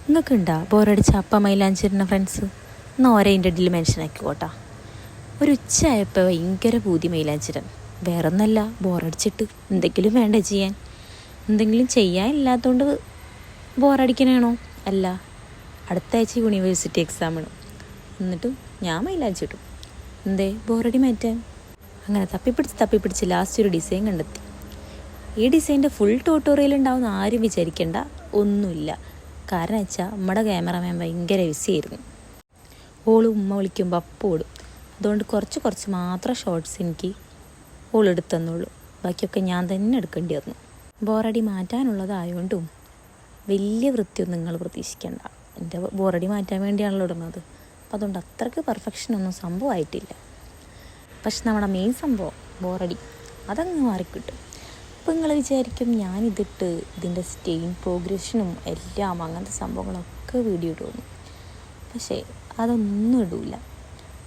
നിങ്ങൾക്ക് ഉണ്ടാ ബോറടിച്ച അപ്പ മൈലാഞ്ചിരുന്ന ഫ്രണ്ട്സ്? എന്നാൽ ഓരോ അതിൻ്റെ ഇടയിൽ മെൻഷനാക്കിക്കോട്ടാ. ഒരു ഉച്ചയായപ്പോൾ ഭയങ്കര പൂതി മൈലാഞ്ചിരൻ. വേറൊന്നല്ല, ബോറടിച്ചിട്ട് എന്തെങ്കിലും വേണ്ടേ ചെയ്യാൻ. എന്തെങ്കിലും ചെയ്യാനില്ലാത്തതുകൊണ്ട് ബോറടിക്കണേണോ? അല്ല, അടുത്ത ആഴ്ച യൂണിവേഴ്സിറ്റി എക്സാമാണ്. എന്നിട്ടും ഞാൻ മൈലാഞ്ചി ഇടും. എന്തേ ബോറടി മാറ്റാൻ? അങ്ങനെ തപ്പിപ്പിടിച്ച് ലാസ്റ്റ് ഒരു ഡിസൈൻ കണ്ടെത്തി. ഈ ഡിസൈൻ്റെ ഫുൾ ട്യൂട്ടോറിയൽ ഉണ്ടാവുന്ന ആരും വിചാരിക്കേണ്ട, ഒന്നുമില്ല. കാരണം വെച്ചാൽ നമ്മുടെ ക്യാമറമാൻ ഭയങ്കര ബിസിയായിരുന്നു. ഉമ്മ വിളിക്കുമ്പോൾ അപ്പം ഓടും. അതുകൊണ്ട് കുറച്ച് മാത്രം ഷോർട്സ് എനിക്ക് എടുത്തു തന്നുള്ളൂ. ബാക്കിയൊക്കെ ഞാൻ തന്നെ എടുക്കേണ്ടി വന്നു. ബോറടി മാറ്റാനുള്ളതായതുകൊണ്ടും വലിയ വൃത്തിയൊന്നും നിങ്ങൾ പ്രതീക്ഷിക്കേണ്ട. എൻ്റെ ബോറടി മാറ്റാൻ വേണ്ടിയാണല്ലോ ഇടുന്നത്. അപ്പം അതുകൊണ്ട് അത്രയ്ക്ക് പെർഫെക്ഷനൊന്നും സംഭവമായിട്ടില്ല. പക്ഷെ നമ്മുടെ മെയിൻ സംഭവം ബോറടി അതങ്ങ് മാറിക്കിട്ടും. അപ്പോൾ നിങ്ങൾ വിചാരിക്കും ഞാനിതിട്ട് ഇതിൻ്റെ സ്റ്റെയിൻ പ്രോഗ്രഷനും എല്ലാം അങ്ങനത്തെ സംഭവങ്ങളൊക്കെ വീഡിയോ ഇടുന്നു. പക്ഷേ അതൊന്നും ഇടില്ല.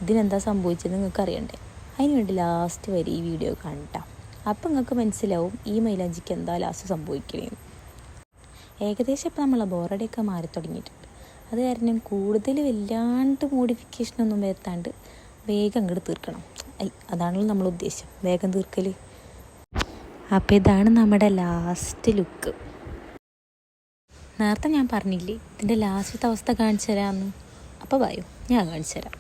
ഇതിനെന്താ സംഭവിച്ചത് നിങ്ങൾക്ക് അറിയണ്ടേ? അതിന് വേണ്ടി ലാസ്റ്റ് വരെ ഈ വീഡിയോ കണ്ടാം. അപ്പം നിങ്ങൾക്ക് മനസ്സിലാവും ഈ മൈലാഞ്ചിക്ക് എന്താ ലാസ്റ്റ് സംഭവിക്കണേന്ന്. ഏകദേശം ഇപ്പം നമ്മളെ ബോറടിയൊക്കെ മാറി തുടങ്ങിയിട്ടുണ്ട്. അത് കാരണം കൂടുതൽ വല്ലാണ്ട് മോഡിഫിക്കേഷനൊന്നും വരുത്താണ്ട് വേഗം അങ്ങോട്ട് തീർക്കണം. അതാണല്ലോ നമ്മൾ ഉദ്ദേശം, വേഗം തീർക്കൽ. അപ്പോൾ ഇതാണ് നമ്മുടെ ലാസ്റ്റ് ലുക്ക്. നേരത്തെ ഞാൻ പറഞ്ഞില്ലേ ഇതിൻ്റെ ലാസ്റ്റത്തെ അവസ്ഥ കാണിച്ചു തരാമെന്ന്. അപ്പോൾ വായോ ഞാൻ കാണിച്ചു തരാം.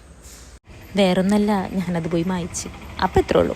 വേറൊന്നല്ല, ഞാനത് പോയി മായ്ച്ച്. അപ്പോൾ ഇത്രേ ഉള്ളൂ.